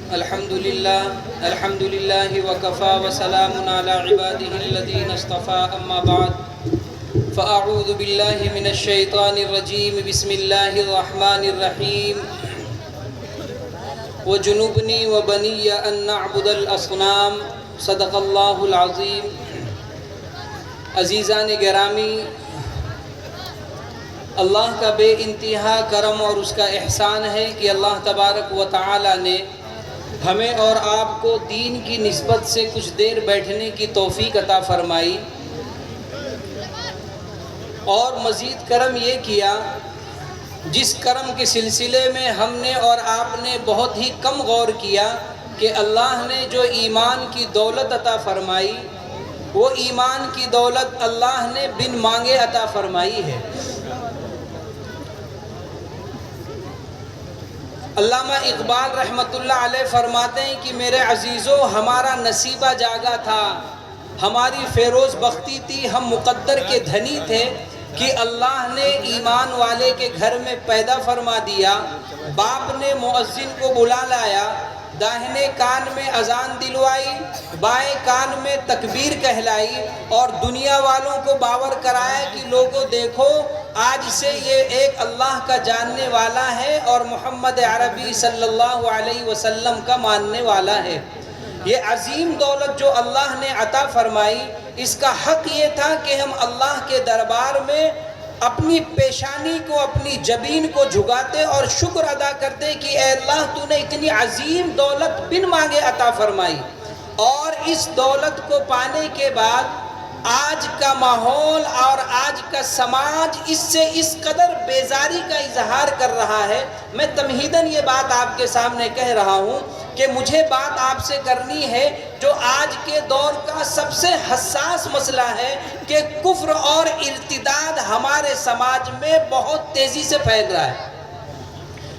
الحمد لله وكفى وسلام على عباده الذين اصطفى أما بعد فأعوذ بالله من الشيطان الرجيم بسم الله الرحمن الرحيم وجنبني وبني أن نعبد الأصنام صدق الله العظيم. عزیزان گرامی، اللہ کا بے انتہا کرم اور اس کا احسان ہے کہ اللہ تبارک و تعالی نے ہمیں اور آپ کو دین کی نسبت سے کچھ دیر بیٹھنے کی توفیق عطا فرمائی، اور مزید کرم یہ کیا جس کرم کے سلسلے میں ہم نے اور آپ نے بہت ہی کم غور کیا کہ اللہ نے جو ایمان کی دولت عطا فرمائی وہ ایمان کی دولت اللہ نے بن مانگے عطا فرمائی ہے. علامہ اقبال رحمۃ اللہ علیہ فرماتے ہیں کہ میرے عزیزو، ہمارا نصیبہ جاگا تھا، ہماری فیروز بختی تھی، ہم مقدر کے دھنی تھے کہ اللہ نے ایمان والے کے گھر میں پیدا فرما دیا. باپ نے مؤذن کو بلا لایا، داہنے کان میں اذان دلوائی، بائیں کان میں تکبیر کہلائی، اور دنیا والوں کو باور کرایا کہ لوگوں دیکھو، آج سے یہ ایک اللہ کا جاننے والا ہے اور محمد عربی صلی اللہ علیہ وسلم کا ماننے والا ہے. یہ عظیم دولت جو اللہ نے عطا فرمائی، اس کا حق یہ تھا کہ ہم اللہ کے دربار میں اپنی پیشانی کو، اپنی جبین کو جھکاتے اور شکر ادا کرتے کہ اے اللہ تو نے اتنی عظیم دولت بن مانگے عطا فرمائی. اور اس دولت کو پانے کے بعد آج کا ماحول اور آج کا سماج اس سے اس قدر بیزاری کا اظہار کر رہا ہے. میں تمہیداً یہ بات آپ کے سامنے کہہ رہا ہوں کہ مجھے بات آپ سے کرنی ہے جو آج کے دور کا سب سے حساس مسئلہ ہے کہ کفر اور ارتداد ہمارے سماج میں بہت تیزی سے پھیل رہا ہے.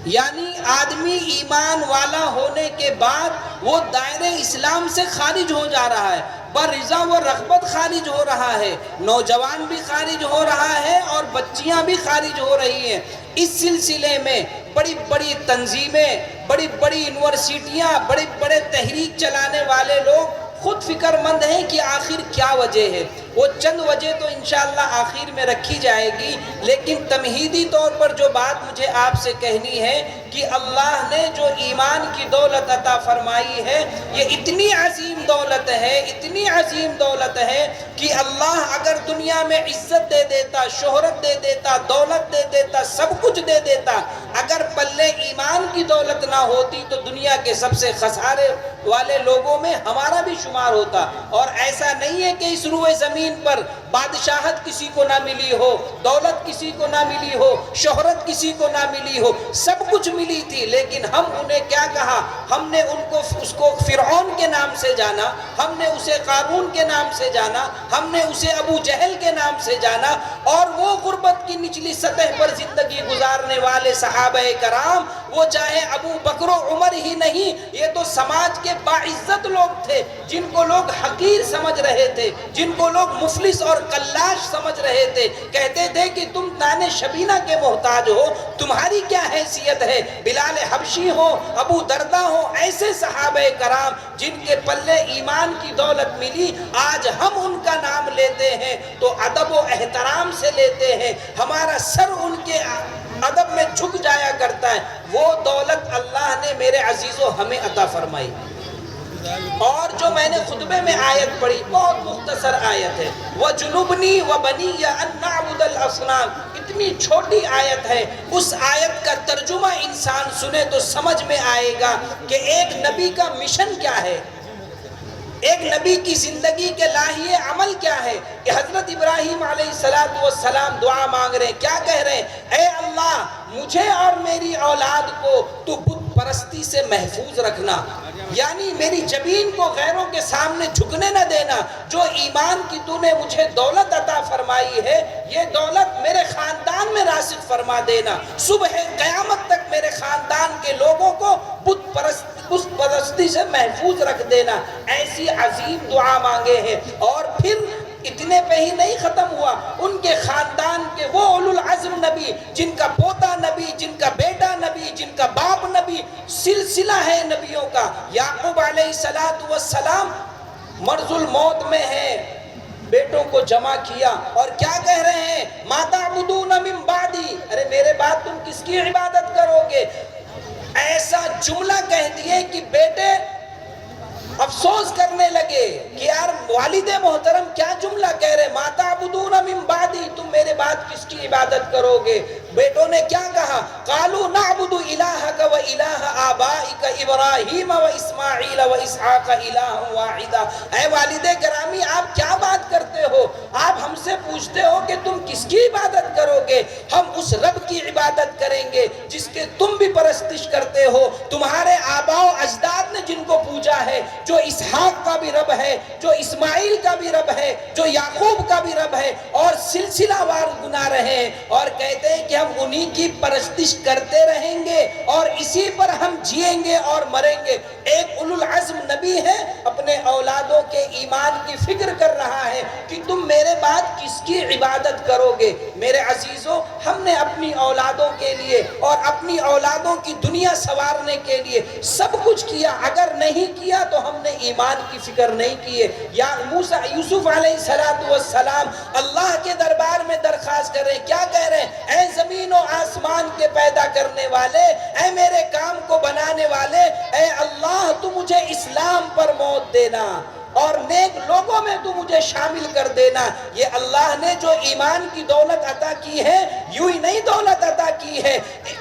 یعنی آدمی ایمان والا ہونے کے بعد وہ دائرے اسلام سے خارج ہو جا رہا ہے، برضا و رغبت خارج ہو رہا ہے، نوجوان بھی خارج ہو رہا ہے اور بچیاں بھی خارج ہو رہی ہیں. اس سلسلے میں بڑی بڑی تنظیمیں، بڑی بڑی یونیورسٹیاں، بڑے بڑے تحریک چلانے والے لوگ خود فکر مند ہیں کہ آخر کیا وجہ ہے. وہ چند وجہ تو انشاءاللہ آخر میں رکھی جائے گی، لیکن تمہیدی طور پر جو بات مجھے آپ سے کہنی ہے کہ اللہ نے جو ایمان کی دولت عطا فرمائی ہے یہ اتنی عظیم دولت ہے، اتنی عظیم دولت ہے کہ اللہ اگر دنیا میں عزت دے دیتا، شہرت دے دیتا، دولت دے دیتا، سب کچھ دے دیتا، اگر پلے ایمان کی دولت نہ ہوتی تو دنیا کے سب سے خسارے والے لوگوں میں ہمارا بھی شمار ہوتا. اور ایسا نہیں ہے کہ اس روئے زمین پر بادشاہت کسی کو نہ ملی ہو، دولت کسی کو نہ ملی ہو، شہرت کسی کو نہ ملی ہو، سب کچھ ملی تھی، لیکن ہم انہیں کیا کہا؟ ہم نے اس کو فرعون کے نام سے جانا، ہم نے اسے قارون کے نام سے جانا، ہم نے اسے ابو جہل کے نام سے جانا. اور وہ غربت کی نچلی سطح پر زندگی گزارنے والے صحابہ کرام، وہ چاہے ابو بکر و عمر ہی نہیں، یہ تو سماج کے باعزت لوگ تھے جن کو لوگ حقیر سمجھ رہے تھے، جن کو لوگ مفلس اور قلاش سمجھ رہے تھے. کہتے تھے کہ تم تانے شبینہ کے محتاج ہو، تمہاری کیا حیثیت ہے؟ بلال حبشی ہو، ابو دردہ ہو، ایسے صحابہ کرام جن کے پلے ایمان کی دولت ملی، آج ہم ان کا نام لیتے ہیں تو ادب و احترام سے لیتے ہیں، ہمارا سر ان کے ادب میں جھک جایا کرتا ہے. وہ دولت اللہ نے میرے عزیزو ہمیں عطا فرمائی. اور جو میں نے خطبے میں آیت پڑھی، بہت مختصر آیت ہے، وَجُنُبْنِي وَبَنِيَّ أَن نَّعْبُدَ الْأَصْنَامَ، اتنی چھوٹی آیت ہے. اس آیت کا ترجمہ انسان سنے تو سمجھ میں آئے گا کہ ایک نبی کا مشن کیا ہے، ایک نبی کی زندگی کے لاہیے عمل کیا ہے. کہ حضرت ابراہیم علیہ السلام دعا مانگ رہے ہیں، کیا کہہ رہے ہیں؟ اے اللہ، مجھے اور میری اولاد کو تو بت پرستی سے محفوظ رکھنا، یعنی میری جبین کو غیروں کے سامنے جھکنے نہ دینا. جو ایمان کی تو نے مجھے دولت عطا فرمائی ہے، یہ دولت میرے خاندان میں راسخ فرما دینا. صبح قیامت تک میرے خاندان کے لوگوں کو بت پرستی سے محفوظ رکھ دینا. ایسی عظیم دعا مانگے ہیں. اور پھر اتنے پہ ہی نہیں ختم ہوا، ان کے خاندان کے وہ اولو العزم نبی، جن کا پوتا نبی، جن کا بیٹا نبی، جن کا باپ نبی، سلسلہ ہے نبیوں کا۔ یعقوب علیہ السلام مرض الموت میں ہے، بیٹوں کو جمع کیا اور کیا کہہ رہے ہیں؟ ما تعبدون من بعدی، ارے میرے بعد تم کس کی عبادت کرو گے؟ ایسا جملہ کہہ دیے کہ بیٹے افسوس کرنے لگے کہ یار والد محترم کیا جملہ کہہ رہے، ما تعبدون من بعدی، تم میرے بعد کس کی عبادت کرو گے؟ بیٹوں نے کیا کہا؟ قالوا نعبد الہک و الہ آبائک ابراہیم و اسماعیل و اسحاق الہ واحدا۔ اے والد گرامی آپ کیا بات کرتے ہو؟ آپ ہم سے پوچھتے ہو کہ تم کس کی عبادت کرو گے؟ ہم اس رب کی عبادت کریں گے جس کے تم بھی پرستش کرتے ہو، تمہارے آباء و اجداد نے جن کو پوجا ہے، جو اسحاق کا بھی رب ہے، جو اسماعیل کا بھی رب ہے، جو یعقوب کا بھی رب ہے، اور سلسلہ وار گنا رہے ہیں، اور کہتے ہیں کہ ہم انہی کی پرستش کرتے رہیں گے اور اسی پر ہم جیئیں گے اور مریں گے۔ ایک اولو العزم نبی ہے، اپنے اولادوں کے ایمان کی فکر کر رہا ہے کہ تم میرے بعد کس کی عبادت کرو گے؟ میرے عزیزوں، ہم نے اپنی اولادوں کے لیے اور اپنی اولادوں کی دنیا سنوارنے کے لیے سب کچھ کیا، اگر نہیں کیا تو ہم نے ایمان کی فکر نہیں کی ہے۔ یا یوسف علیہ السلام اللہ کے دربار میں درخواست کر رہے ہیں، کیا کہہ رہے ہیں؟ اے زمین و آسمان کے پیدا کرنے والے، اے میرے کام کو بنانے والے، اے اللہ تو مجھے اسلام پر موت دینا اور نیک لوگوں میں تو مجھے شامل کر دینا۔ یہ اللہ نے جو ایمان کی دولت عطا کی ہے، یوں ہی نہیں دولت عطا کی ہے،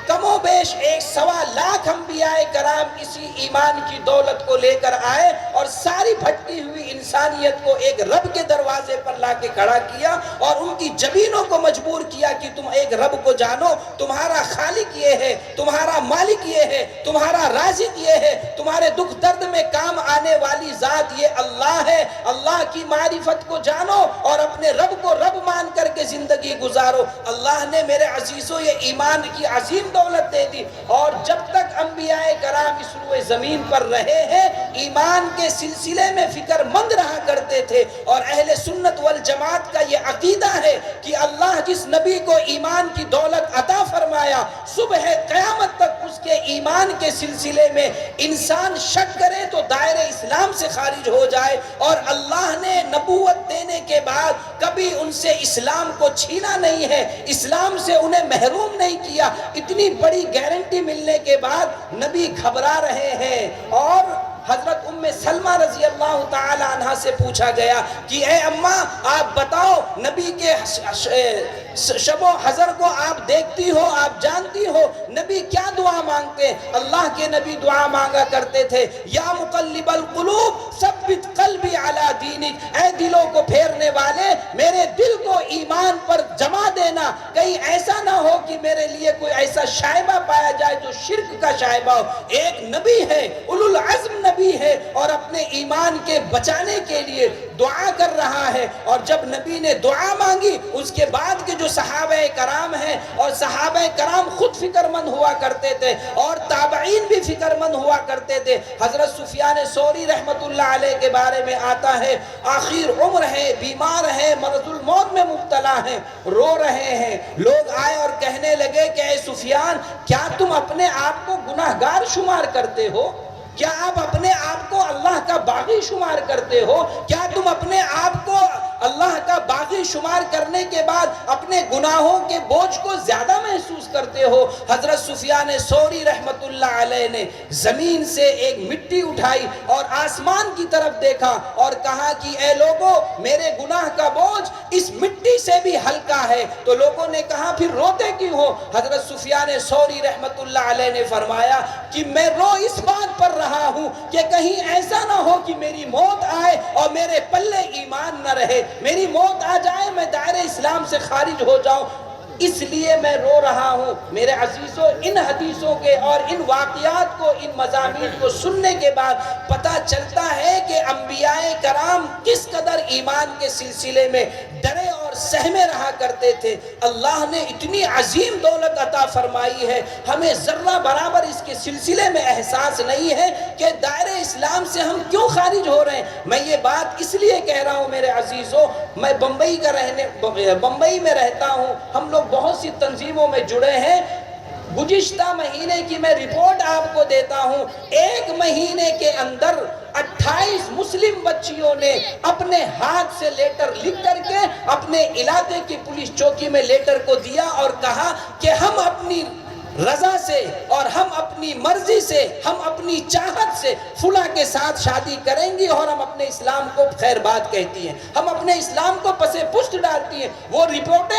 کم و بیش 1.25 انبیاء کرام اسی ایمان کی دولت کو لے کر آئے اور ساری بھٹکی ہوئی انسانیت کو ایک رب کے دروازے پر لا کے کھڑا کیا اور ان کی جبینوں کو مجبور کیا کہ تم ایک رب کو جانو، تمہارا خالق یہ ہے، تمہارا مالک یہ ہے، تمہارا رازق یہ ہے، تمہارے دکھ درد میں کام آنے والی ذات یہ اللہ ہے۔ اللہ کی معرفت کو جانو اور اپنے رب کو رب مان کر کے زندگی گزارو۔ اللہ نے میرے عزیزوں یہ ایمان کی عظیم دولت دے دی، اور جب تک انبیاء کرام اس روئے زمین پر رہے ہیں ایمان کے سلسلے میں فکر مند رہا کرتے تھے، اور اہل سنت والجماعت کا یہ عقیدہ ہے کہ اللہ جس نبی کو ایمان کی دولت عطا فرمایا، صبح قیامت تک اس کے ایمان کے سلسلے میں انسان شک کرے تو دائرہ اسلام سے خارج ہو جائے، اور اللہ نے نبوت دینے کے بعد کبھی ان سے اسلام کو چھینا نہیں ہے، اسلام سے انہیں محروم نہیں کیا۔ اتنی بڑی گارنٹی ملنے کے بعد نبی گھبرا رہے ہیں، اور حضرت ام سلمہ رضی اللہ تعالی عنہ سے پوچھا گیا کہ اے اماں آپ بتاؤ، نبی کے شب و حضر کو آپ دیکھتی ہو، آپ جانتی ہو، نبی کیا دعا مانگتے ہیں؟ اللہ کے نبی دعا مانگا کرتے تھے، یا مقلب القلوب ثبت قلبی علی دینک، اے دلوں کو پھیرنے والے میرے دل کو ایمان پر جما دینا، کہیں ایسا نہ ہو کہ میرے لیے کوئی ایسا شائبہ پایا جائے جو شرک کا شائبہ ہو۔ ایک نبی ہے، اولو العزم نبی ہے، اور اپنے ایمان کے بچانے کے لیے دعا کر رہا ہے، اور جب نبی نے دعا مانگی اس کے بعد کے جو صحابہ کرام ہیں، اور صحابہ کرام خود فکر مند ہوا کرتے تھے اور تابعین بھی فکر مند ہوا کرتے تھے۔ حضرت سفیان ثوری رحمت اللہ علیہ کے بارے میں آتا ہے، آخر عمر ہے، بیمار ہے، مرض الموت میں مبتلا ہیں، رو رہے ہیں، لوگ آئے اور کہنے لگے کہ اے سفیان کیا تم اپنے آپ کو گناہگار شمار کرتے ہو؟ کیا آپ اپنے آپ کو اللہ کا باغی شمار کرتے ہو؟ کیا تم اپنے آپ کو اللہ کا باغی شمار کرنے کے بعد اپنے گناہوں کے بوجھ کو زیادہ محسوس کرتے ہو؟ حضرت سفیان ثوری رحمت اللہ علیہ نے زمین سے ایک مٹی اٹھائی اور آسمان کی طرف دیکھا اور کہا کہ اے لوگوں میرے گناہ کا بوجھ اس مٹی سے بھی ہلکا ہے۔ تو لوگوں نے کہا پھر روتے کیوں ہو؟ حضرت سفیان ثوری رحمت اللہ علیہ نے فرمایا کہ میں رو اس بات پر رہا ہوں کہ کہیں ایسا نہ ہو کہ میری موت آئے اور میرے پلے ایمان نہ رہے، میری موت آ جائے میں دائرہ اسلام سے خارج ہو جاؤں، اس لیے میں رو رہا ہوں۔ میرے عزیزوں ان حدیثوں کے اور ان واقعات کو، ان مضامین کو سننے کے بعد پتہ چلتا ہے کہ انبیاء کرام کس قدر ایمان کے سلسلے میں ڈرے اور سہمے رہا کرتے تھے۔ اللہ نے اتنی عظیم دولت عطا فرمائی ہے، ہمیں ذرہ برابر اس کے سلسلے میں احساس نہیں ہے کہ دائرہ اسلام اسلام سے ہم کیوں خارج ہو رہے ہیں؟ میں یہ بات اس لیے کہہ رہا ہوں میرے عزیزوں، میں بمبئی میں رہتا ہوں، ہم لوگ بہت سی تنظیموں میں جڑے ہیں۔ گزشتہ مہینے کی میں رپورٹ آپ کو دیتا ہوں، ایک مہینے کے اندر 28 مسلم بچیوں نے اپنے ہاتھ سے لیٹر لکھ کر کے اپنے علاقے کی پولیس چوکی میں لیٹر کو دیا اور کہا کہ ہم اپنی رضا سے اور ہم اپنی مرضی سے، ہم اپنی چاہت سے فلاں کے ساتھ شادی کریں گی اور ہم اپنے اسلام کو خیر بات کہتی ہیں، ہم اپنے اسلام کو پسے پشت ڈالتی ہیں۔ وہ رپورٹیں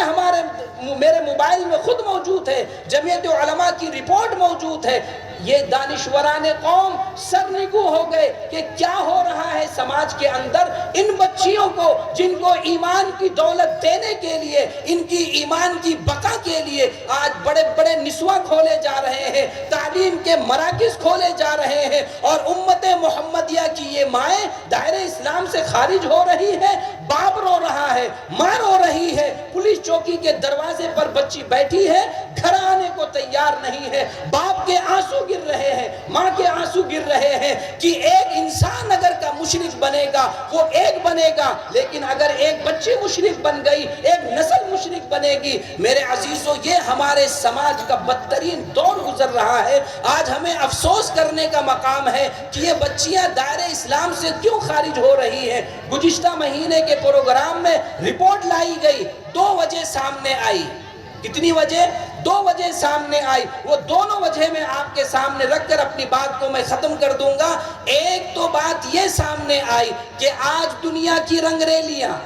میرے موبائل میں خود موجود ہے، جمعیت علماء کی رپورٹ موجود ہے۔ یہ دانشوران قوم سرنگو ہو گئے کہ کیا ہو رہا ہے سماج کے اندر۔ ان بچیوں کو جن کو ایمان کی دولت دینے کے لیے، ان کی ایمان کی بقا کے لیے آج بڑے بڑے نسواں کھولے جا رہے ہیں، تعلیم کے مراکز کھولے جا رہے ہیں، اور امت محمدیہ کی یہ مائیں دائرہ اسلام سے خارج ہو رہی ہے۔ باپ رو رہا ہے، ماں رو رہی ہے، پولیس چوکی کے دروازے پر بچی بیٹھی ہے، گھر آنے کو تیار نہیں ہے۔ باپ کے آنسو گر رہے ہیں، ماں کے آنسو گر رہے ہیں کہ ایک انسان اگر کا مشرک بنے گا وہ ایک بنے گا، لیکن اگر ایک بچی مشرک بن گئی، ایک نسل مشرک بنے گی۔ میرے عزیزو، یہ ہمارے سماج کا بدترین دور گزر رہا ہے۔ آج ہمیں افسوس کرنے کا مقام ہے کہ یہ بچیاں دائرہ اسلام سے کیوں خارج ہو رہی ہیں۔ گزشتہ مہینے کے پروگرام میں رپورٹ لائی گئی، 2 وجہ سامنے آئی۔ کتنی وجہ؟ 2 وجہ سامنے آئی۔ وہ دونوں وجہ میں آپ کے سامنے رکھ کر اپنی بات کو میں ختم کر دوں گا۔ ایک تو بات یہ سامنے آئی کہ آج دنیا کی رنگریلیاں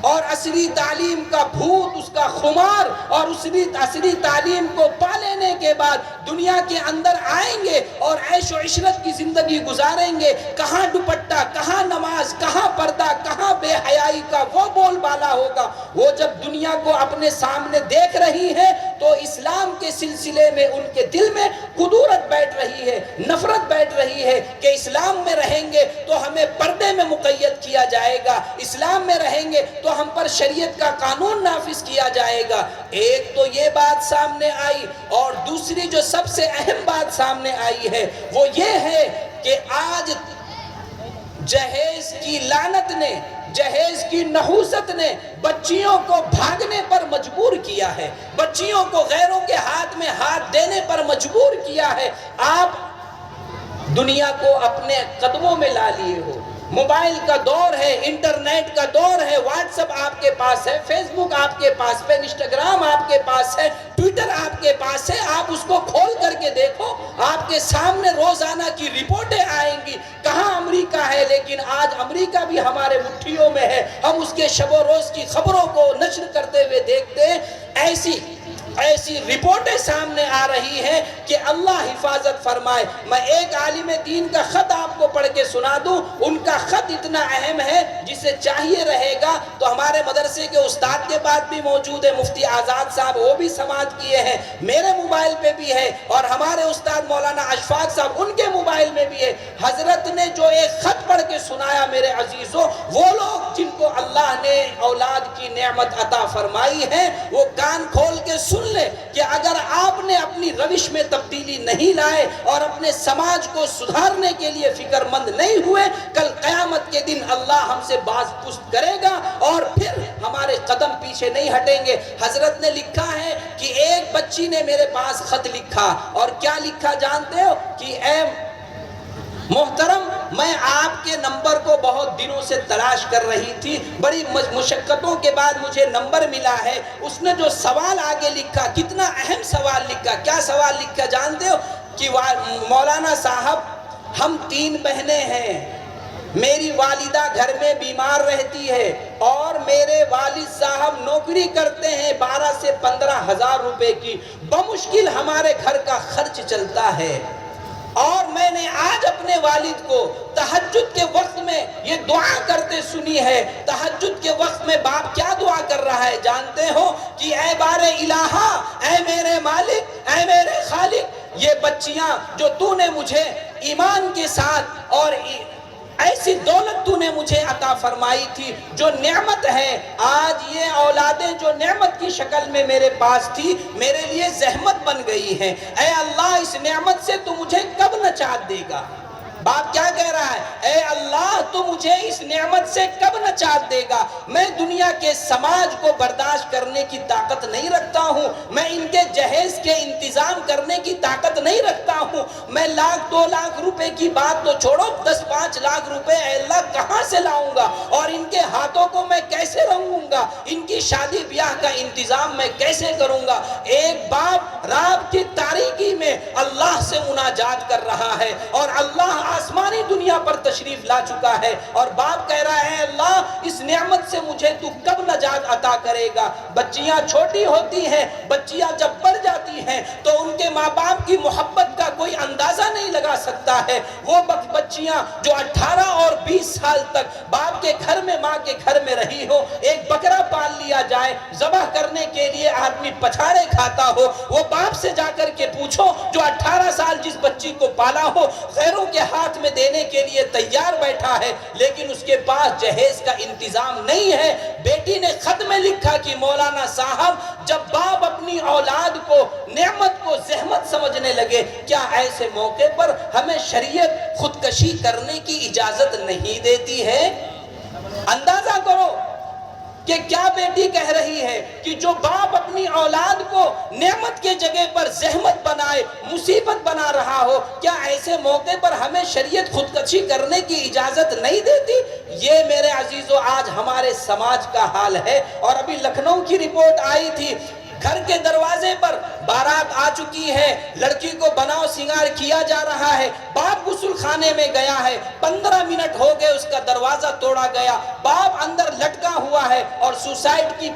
اور عصری تعلیم کا بھوت، اس کا خمار، اور عصری تعلیم کو پا لینے کے بعد دنیا کے اندر آئیں گے اور عیش و عشرت کی زندگی گزاریں گے۔ کہاں دوپٹہ، کہاں نماز، کہاں پردہ، کہاں بے حیائی کا وہ بول بالا ہوگا۔ وہ جب دنیا کو اپنے سامنے دیکھ رہی ہے تو اسلام کے سلسلے میں ان کے دل میں کدورت بیٹھ رہی ہے، نفرت بیٹھ رہی ہے کہ اسلام میں رہیں گے تو ہمیں پردے میں مقید کیا جائے گا، اسلام میں رہیں گے تو ہم پر شریعت کا قانون نافذ کیا جائے گا۔ ایک تو یہ بات سامنے آئی، اور دوسری جو سب سے اہم بات سامنے آئی ہے وہ یہ ہے کہ آج جہیز کی لعنت نے، جہیز کی نحوست نے بچیوں کو بھاگنے پر مجبور کیا ہے، بچیوں کو غیروں کے ہاتھ میں ہاتھ دینے پر مجبور کیا ہے۔ آپ دنیا کو اپنے قدموں میں لا لیے ہو۔ موبائل کا دور ہے، انٹرنیٹ کا دور ہے، واٹس ایپ آپ کے پاس ہے، فیس بک آپ کے پاس ہے، انسٹاگرام آپ کے پاس ہے، ٹویٹر آپ کے پاس ہے۔ آپ اس کو کھول کر کے دیکھو، آپ کے سامنے روزانہ کی رپورٹیں آئیں گی۔ کہاں امریکہ ہے، لیکن آج امریکہ بھی ہمارے مٹھیوں میں ہے۔ ہم اس کے شب و روز کی خبروں کو نشر کرتے ہوئے دیکھتے ہیں۔ ایسی رپورٹیں سامنے آ رہی ہیں کہ اللہ حفاظت فرمائے۔ میں ایک عالم دین کا خط آپ کو پڑھ کے سنا دوں، ان کا خط اتنا اہم ہے جسے چاہیے رہے گا تو ہمارے مدرسے کے استاد کے پاس بھی موجود ہے، مفتی آزاد صاحب، وہ بھی سماعت کیے ہیں، میرے موبائل پہ بھی ہے، اور ہمارے استاد مولانا اشفاق صاحب ان کے موبائل میں بھی ہے۔ حضرت نے جو ایک خط پڑھ کے سنایا میرے عزیزوں، وہ لوگ جن کو اللہ نے اولاد کی نعمت عطا فرمائی ہے وہ کان کھول کے سن لیں کہ اگر آپ نے اپنی روش میں تبدیلی نہیں لائے اور اپنے سماج کو سدھارنے کے لیے فکر مند نہیں ہوئے، کل قیامت کے دن اللہ ہم سے باز پرس کرے گا اور پھر ہمارے قدم پیچھے نہیں ہٹیں گے۔ حضرت نے لکھا ہے کہ ایک بچی نے میرے پاس خط لکھا، اور کیا لکھا جانتے ہو؟ کہ اے محترم، میں آپ کے نمبر کو بہت دنوں سے تلاش کر رہی تھی، بڑی مشقتوں کے بعد مجھے نمبر ملا ہے۔ اس نے جو سوال آگے لکھا، کتنا اہم سوال لکھا، کیا سوال لکھا جانتے ہو؟ کہ مولانا صاحب، ہم 3 بہنیں ہیں، میری والدہ گھر میں بیمار رہتی ہے اور میرے والد صاحب نوکری کرتے ہیں 12 سے 15 ہزار روپے کی، بمشکل ہمارے گھر کا خرچ چلتا ہے۔ اور میں نے آج اپنے والد کو تہجد کے وقت میں یہ دعا کرتے سنی ہے۔ تہجد کے وقت میں باپ کیا دعا کر رہا ہے جانتے ہو؟ کہ اے بار الہا، اے میرے مالک، اے میرے خالق، یہ بچیاں جو تو نے مجھے ایمان کے ساتھ اور ایسی دولت تو نے مجھے عطا فرمائی تھی جو نعمت ہے، آج یہ اولادیں جو نعمت کی شکل میں میرے پاس تھی میرے لیے زحمت بن گئی ہیں۔ اے اللہ، اس نعمت سے تو مجھے کب نجات دے گا؟ باپ کیا کہہ رہا ہے اے اللہ تو مجھے اس نعمت سے کب نجات دے گا؟ میں دنیا کے سماج کو برداشت کرنے کی طاقت نہیں رکھتا ہوں، میں ان کے جہیز کے انتظام کرنے کی طاقت نہیں رکھتا ہوں، میں 1,00,000 2 لاکھ روپے کی بات تو چھوڑو 10-5 لاکھ روپے اے اللہ کہاں سے لاؤں گا، اور ان کے ہاتھوں کو میں کیسے رنگوں گا، ان کی شادی بیاہ کا انتظام میں کیسے کروں گا؟ ایک باپ رات کی تاریکی میں اللہ سے مناجات کر رہا ہے اور اللہ آسمانی دنیا پر تشریف لا چکا ہے، اور باپ کہہ رہا ہے اللہ اس نعمت سے مجھے تو کب نجات عطا کرے گا؟ بچیاں چھوٹی ہوتی ہیں، بچیاں جب بڑھ جاتی ہیں تو ان کے ماں باپ کی محبت کا کوئی اندازہ نہیں لگا سکتا ہے۔ وہ بچیاں جو 18 اور 20 سال تک باپ کے گھر میں ماں کے گھر میں رہی ہو، ایک بکرا پال لیا جائے، ذبح کرنے کے لیے آدمی پچھاڑے کھاتا ہو، وہ باپ سے جا کر کے پوچھو جو 18 سال جس بچی کو پالا ہو غیروں کے ہاتھ میں دینے کے لیے تیار بیٹھا ہے، لیکن اس کے پاس جہیز کا انتظام نہیں ہے۔ بیٹی نے خط میں لکھا کہ مولانا صاحب جب باپ اپنی اولاد کو نعمت کو زحمت سمجھنے لگے، کیا ایسے موقع پر ہمیں شریعت خودکشی کرنے کی اجازت نہیں دیتی ہے؟ اندازہ کرو کہ کیا بیٹی کہہ رہی ہے کہ جو باپ اپنی اولاد کو نعمت کے جگہ پر زحمت بنائے، مصیبت بنا رہا ہو، کیا ایسے موقع پر ہمیں شریعت خودکشی کرنے کی اجازت نہیں دیتی؟ یہ میرے عزیزو آج ہمارے سماج کا حال ہے۔ اور ابھی لکھنؤ کی رپورٹ آئی تھی، گھر کے دروازے پر بارات آ چکی ہے، لڑکی کو بناؤ سنگار کیا جا رہا ہے، باپ غسل خانے میں گیا ہے، 15 منٹ ہو گئے اس کا دروازہ توڑا گیا، باپ اندر لٹکا ہوا ہے اور سوسائٹی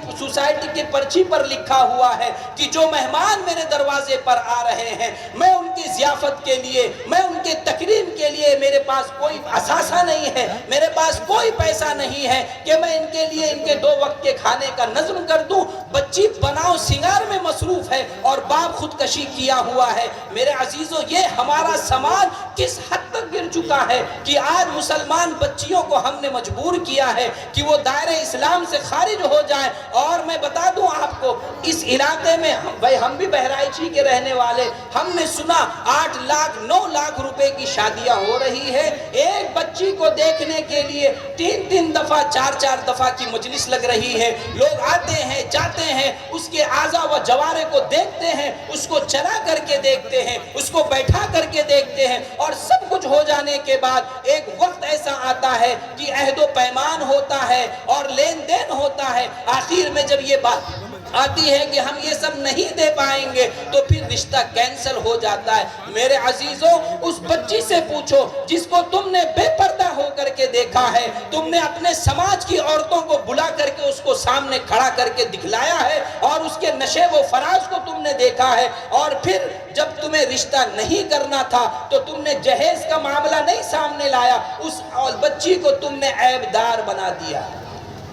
کی پرچی پر لکھا ہوا ہے کہ جو مہمان میرے دروازے پر آ رہے ہیں میں ان کی ضیافت کے لیے، میں ان کے تکریم کے لیے میرے پاس کوئی اثاثہ نہیں ہے، میرے پاس کوئی پیسہ نہیں ہے کہ میں ان کے لیے ان کے 2 وقت کے کھانے کا نظم کر دوں۔ بچی بناؤ سنگار میں مصروف ہے اور باپ خودکشی کیا ہوا ہے۔ میرے عزیزو یہ ہمارا سماج کس حد تک گر چکا ہے کہ آج مسلمان بچیوں کو ہم نے مجبور کیا ہے کہ وہ دائرہ اسلام سے خارج ہو جائیں۔ اور میں بتا دوں آپ کو اس علاقے میں ہم بھی بہرائچی کے رہنے والے، ہم نے سنا 8 لاکھ 9 لاکھ روپے کی شادیاں ہو رہی ہے، ایک بچی کو دیکھنے کے لیے 3 دفعہ 4 دفعہ کی مجلس لگ رہی ہے، لوگ آتے ہیں جاتے ہیں، اس کے اعضاء و جوارے کو دیکھتے ہیں، اس کو چلا کر کے دیکھتے ہیں، اس کو بیٹھا کر کے دیکھتے ہیں، اور سب کچھ ہو جانے کے بعد ایک وقت ایسا آتا ہے کہ عہد و پیمان ہوتا ہے اور لین دین ہوتا ہے، آخر میں جب یہ بات آتی ہے کہ ہم یہ سب نہیں دے پائیں گے تو پھر رشتہ کینسل ہو جاتا ہے۔ میرے عزیزوں اس بچی سے پوچھو جس کو تم نے بے پردہ ہو کر کے دیکھا ہے، تم نے اپنے سماج کی عورتوں کو بلا کر کے اس کو سامنے کھڑا کر کے دکھلایا ہے اور اس کے نشے و فراز کو تم نے دیکھا ہے، اور پھر جب تمہیں رشتہ نہیں کرنا تھا تو تم نے جہیز کا معاملہ نہیں سامنے لایا، اس بچی کو تم نے عیب دار بنا دیا،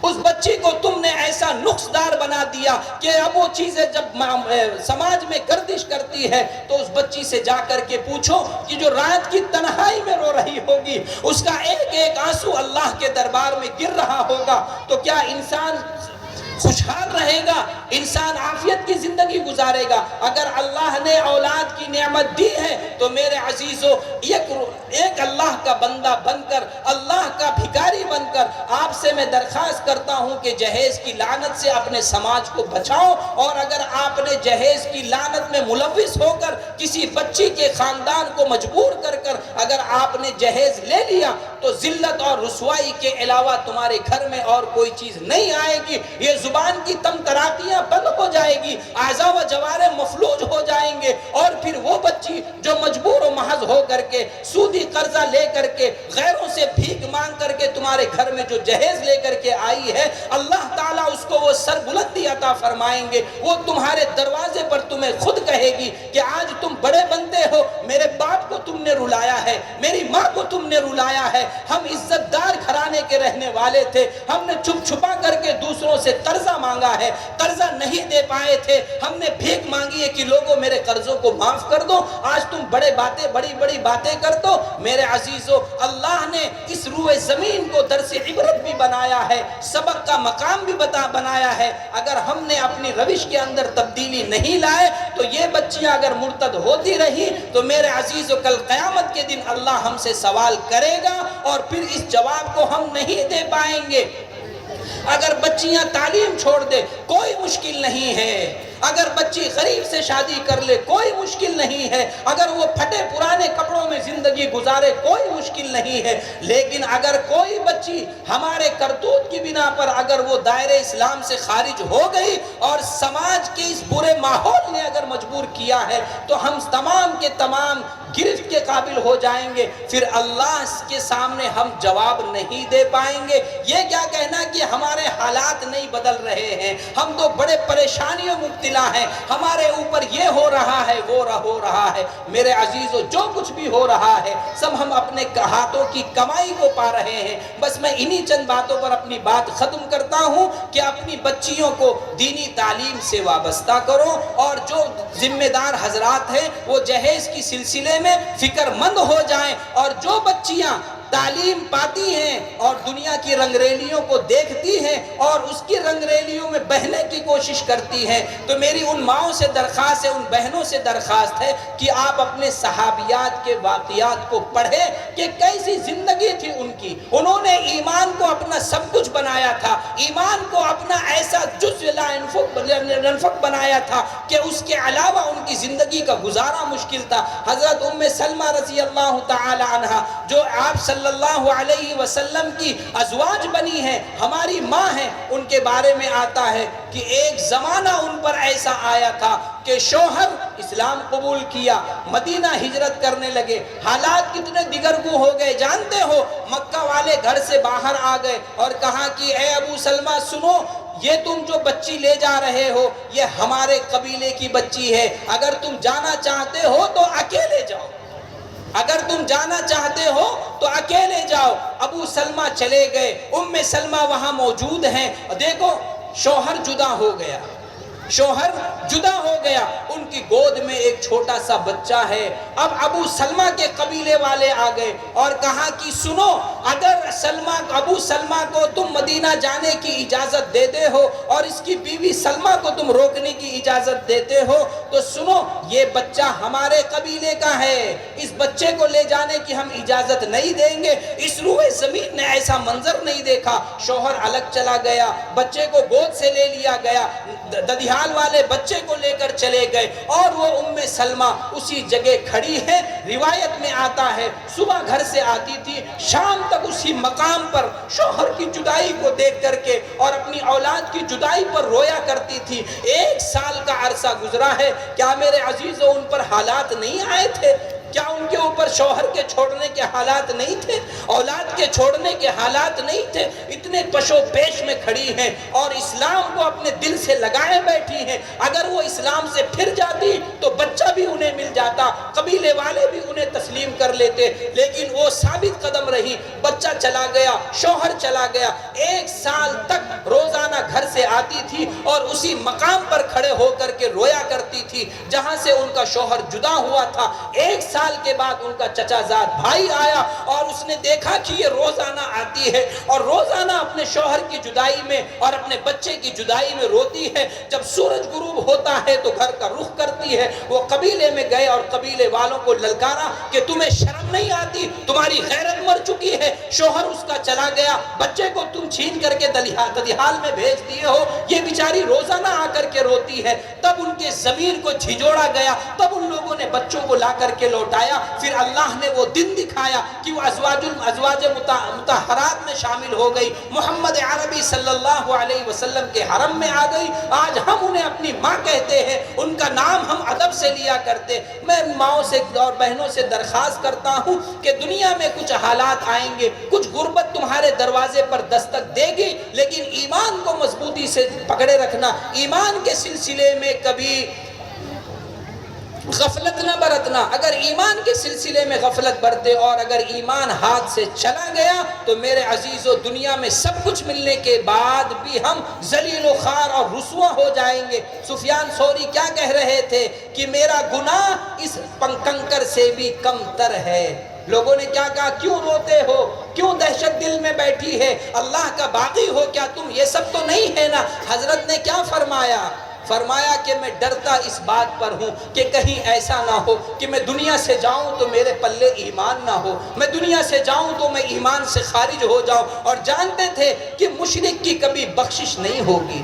اس بچی کو تم نے ایسا نقص دار بنا دیا کہ اب وہ چیزیں جب سماج میں گردش کرتی ہے تو اس بچی سے جا کر کے پوچھو کہ جو رات کی تنہائی میں رو رہی ہوگی اس کا ایک ایک آنسو اللہ کے دربار میں گر رہا ہوگا، تو کیا انسان خوشحال رہے گا؟ انسان عافیت کی زندگی گزارے گا؟ اگر اللہ نے اولاد کی نعمت دی ہے تو میرے عزیزو ایک اللہ کا بندہ بن کر، اللہ کا بھکاری بن کر آپ سے میں درخواست کرتا ہوں کہ جہیز کی لعنت سے اپنے سماج کو بچاؤ، اور اگر آپ نے جہیز کی لعنت میں ملوث ہو کر کسی بچی کے خاندان کو مجبور کر کر اگر آپ نے جہیز لے لیا تو ذلت اور رسوائی کے علاوہ تمہارے گھر میں اور کوئی چیز نہیں آئے گی، یہ زبان کی تم تراکیاں بند ہو جائے گی، اعضاء و جوارے مفلوج ہو جائیں گے، اور پھر وہ بچی جو مجبور و محض ہو کر کے سودی قرضہ لے کر کے غیروں سے بھیک مانگ کر کے تمہارے گھر میں جو جہیز لے کر کے آئی ہے، اللہ تعالیٰ اس کو وہ سربلندی عطا فرمائیں گے، وہ تمہارے دروازے پر تمہیں خود کہے گی کہ آج تم بڑے بنتے ہو، میرے باپ کو تم نے رلایا ہے، میری ماں کو تم نے رلایا ہے، ہم عزت دار گھرانے کے رہنے والے تھے، ہم نے چھپ چھپا کر کے دوسروں سے قرضہ مانگا ہے، قرضہ نہیں دے پائے تھے، ہم نے بھیک مانگی ہے کہ لوگوں میرے قرضوں کو معاف کر دو، آج تم بڑی بڑی باتیں کر دو۔ میرے عزیزو اللہ نے اس روئے زمین کو درس عبرت بھی بنایا ہے، سبق کا مقام بھی بنایا ہے، اگر ہم نے اپنی روش کے اندر تبدیلی نہیں لائے تو یہ بچیاں اگر مرتد ہوتی رہی تو میرے عزیزو کل کل قیامت کے دن اللہ ہم سے سوال کرے گا اور پھر اس جواب کو ہم نہیں دے پائیں گے۔ اگر بچیاں تعلیم چھوڑ دے کوئی مشکل نہیں ہے، اگر بچی غریب سے شادی کر لے کوئی مشکل نہیں ہے، اگر وہ پھٹے پرانے کپڑوں میں زندگی گزارے کوئی مشکل نہیں ہے، لیکن اگر کوئی بچی ہمارے کرتوت کی بنا پر اگر وہ دائرے اسلام سے خارج ہو گئی اور سماج کے اس برے ماحول نے اگر مجبور کیا ہے تو ہم تمام کے تمام گرفت کے قابل ہو جائیں گے، پھر اللہ کے سامنے ہم جواب نہیں دے پائیں گے۔ یہ کیا کہنا کہ ہمارے حالات نہیں بدل رہے ہیں، ہم تو بڑے پریشانیوں مبتلا ہیں، ہمارے اوپر یہ ہو رہا ہے وہ ہو رہا ہے۔ میرے عزیزو، جو کچھ بھی ہو رہا ہے سب ہم اپنے ہاتھوں کی کمائی کو پا رہے ہیں۔ بس میں انہی چند باتوں پر اپنی بات ختم کرتا ہوں کہ اپنی بچیوں کو دینی تعلیم سے وابستہ کرو، اور جو ذمہ دار حضرات ہیں وہ جہیز کی سلسلے میں فکر مند ہو جائیں، اور جو بچیاں تعلیم پاتی ہیں اور دنیا کی رنگریلیوں کو دیکھتی ہیں اور اس کی رنگریلیوں میں بہنے کی کوشش کرتی ہیں، تو میری ان ماؤں سے درخواست ہے، ان بہنوں سے درخواست ہے کہ آپ اپنے صحابیات کے واقعات کو پڑھیں کہ کیسی زندگی تھی ان کی۔ انہوں نے ایمان کو اپنا سب کچھ بنایا تھا، ایمان کو اپنا ایسا جزء لا ينفك بنایا تھا کہ اس کے علاوہ ان کی زندگی کا گزارا مشکل تھا۔ حضرت ام سلمہ رضی اللہ تعالی عنہ جو آپ صلی اللہ علیہ وسلم کی ازواج بنی ہیں، ہماری ماں ہیں، ان کے بارے میں آتا ہے کہ ایک زمانہ ان پر ایسا آیا تھا کہ شوہر اسلام قبول کیا، مدینہ ہجرت کرنے لگے، حالات کتنے دگرگوں ہو گئے جانتے ہو، مکہ والے گھر سے باہر آ گئے اور کہا کہ اے ابو سلمہ سنو، یہ تم جو بچی لے جا رہے ہو یہ ہمارے قبیلے کی بچی ہے، اگر تم جانا چاہتے ہو تو اکیلے جاؤ، اگر تم جانا چاہتے ہو تو اکیلے جاؤ۔ ابو سلمہ چلے گئے، ام سلمہ وہاں موجود ہیں، دیکھو شوہر جدا ہو گیا، شوہر جدا ہو گیا، ان کی گود میں ایک چھوٹا سا بچہ ہے۔ اب ابو سلمہ کے قبیلے والے آ گئے اور کہا کہ سنو، اگر ابو سلمہ کو تم مدینہ جانے کی اجازت دیتے ہو اور اس کی بیوی سلمہ کو تم روکنے کی اجازت دیتے ہو تو سنو، یہ بچہ ہمارے قبیلے کا ہے، اس بچے کو لے جانے کی ہم اجازت نہیں دیں گے۔ اس روئے زمین نے ایسا منظر نہیں دیکھا، شوہر الگ چلا گیا، بچے کو گود سے لے لیا گیا، ددیال والے بچے کو لے کر چلے گئے اور وہ ام سلمہ اسی جگہ کھڑی ہے۔ روایت میں آتا ہے صبح گھر سے آتی تھی، شام تک اسی مقام پر شوہر کی جدائی کو دیکھ کر کے اور اپنی اولاد کی جدائی پر رویا کرتی تھی۔ 1 سال کا عرصہ گزرا ہے، کیا میرے عزیزوں ان پر حالات نہیں آئے تھے؟ کیا ان کے اوپر شوہر کے چھوڑنے کے حالات نہیں تھے؟ اولاد کے چھوڑنے کے حالات نہیں تھے؟ اتنے پشو پیش میں کھڑی ہیں اور اسلام کو اپنے دل سے لگائے بیٹھی ہیں۔ اگر وہ اسلام سے پھر جاتی تو بچہ بھی انہیں مل جاتا، قبیلے والے بھی انہیں تسلیم کر لیتے، لیکن وہ ثابت قدم رہی۔ بچہ چلا گیا، شوہر چلا گیا، 1 سال تک روزانہ گھر سے آتی تھی اور اسی مقام پر کھڑے ہو کر کے رویا کرتی تھی جہاں سے ان کا شوہر جدا ہوا تھا۔ 1 سال کے بعد ان کا چچا زاد بھائی آیا اور اس نے دیکھا کہ یہ روزانہ آتی ہے اور روزانہ اپنے شوہر کی جدائی میں اور اپنے بچے کی جدائی میں روتی ہے۔ جب سورج غروب ہوتا ہے تو گھر کا رخ کرتی ہے۔ وہ قبیلے میں گئے اور قبیلے والوں کو للکارا کہ تمہیں شرم نہیں آتی، تمہاری غیرت مر چکی ہے، شوہر اس کا چلا گیا، بچے کو تم چھین کر کے ددیال میں بھیج دیے ہو، یہ بیچاری روزانہ آ کر کے روتی ہے۔ تب ان کے ضمیر کو جھنجھوڑا گیا، تب ان لوگوں نے بچوں کو لا کر کے لوٹایا۔ پھر اللہ نے وہ دن دکھایا کہ وہ ازواج مطہرات میں شامل ہو گئی، محمد عربی صلی اللہ علیہ وسلم کے حرم میں آ گئی۔ آج ہم انہیں اپنی ماں کہتے ہیں، ان کا نام ہم ادب سے لیا کرتے۔ میں ماؤں سے اور بہنوں سے درخواست کرتا ہوں کہ دنیا میں کچھ حالات آئیں گے، کچھ غربت تمہارے دروازے پر دستک دے گی، لیکن ایمان کو مضبوطی سے پکڑے رکھنا، ایمان کے سلسلے میں کبھی غفلت نہ برتنا۔ اگر ایمان کے سلسلے میں غفلت برتے اور اگر ایمان ہاتھ سے چلا گیا تو میرے عزیزو دنیا میں سب کچھ ملنے کے بعد بھی ہم ذلیل و خوار اور رسوا ہو جائیں گے۔ سفیان ثوری کیا کہہ رہے تھے کہ میرا گناہ اس کنکر سے بھی کم تر ہے۔ لوگوں نے کیا کہا، کیوں روتے ہو، کیوں دہشت دل میں بیٹھی ہے، اللہ کا باغی ہو کیا تم، یہ سب تو نہیں ہے نا۔ حضرت نے کیا فرمایا، فرمایا کہ میں ڈرتا اس بات پر ہوں کہ کہیں ایسا نہ ہو کہ میں دنیا سے جاؤں تو میرے پلے ایمان نہ ہو، میں دنیا سے جاؤں تو میں ایمان سے خارج ہو جاؤں۔ اور جانتے تھے کہ مشرک کی کبھی بخشش نہیں ہوگی،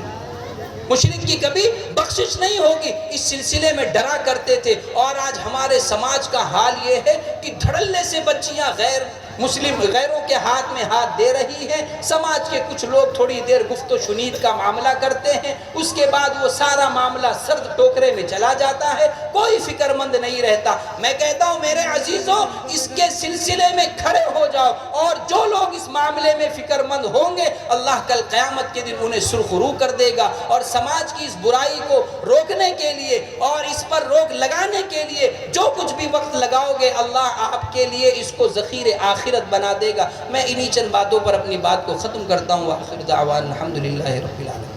مشرک کی کبھی بخشش نہیں ہوگی، اس سلسلے میں ڈرا کرتے تھے۔ اور آج ہمارے سماج کا حال یہ ہے کہ دھڑلے سے بچیاں غیر مسلم غیروں کے ہاتھ میں ہاتھ دے رہی ہیں۔ سماج کے کچھ لوگ تھوڑی دیر گفت و شنید کا معاملہ کرتے ہیں، اس کے بعد وہ سارا معاملہ سرد ٹوکرے میں چلا جاتا ہے، کوئی فکر مند نہیں رہتا۔ میں کہتا ہوں میرے عزیزوں، اس کے سلسلے میں کھڑے ہو جاؤ، اور جو لوگ اس معاملے میں فکر مند ہوں گے اللہ کل قیامت کے دن انہیں سرخرو کر دے گا۔ اور سماج کی اس برائی کو روکنے کے لیے اور اس پر روک لگانے کے لیے جو کچھ بھی وقت لگاؤ گے اللہ آپ کے لیے اس کو ذخیر آخرت بنا دے گا۔ میں انہی چند باتوں پر اپنی بات کو ختم کرتا ہوں۔ وآخر دعوانا الحمدللہ رب العالمین۔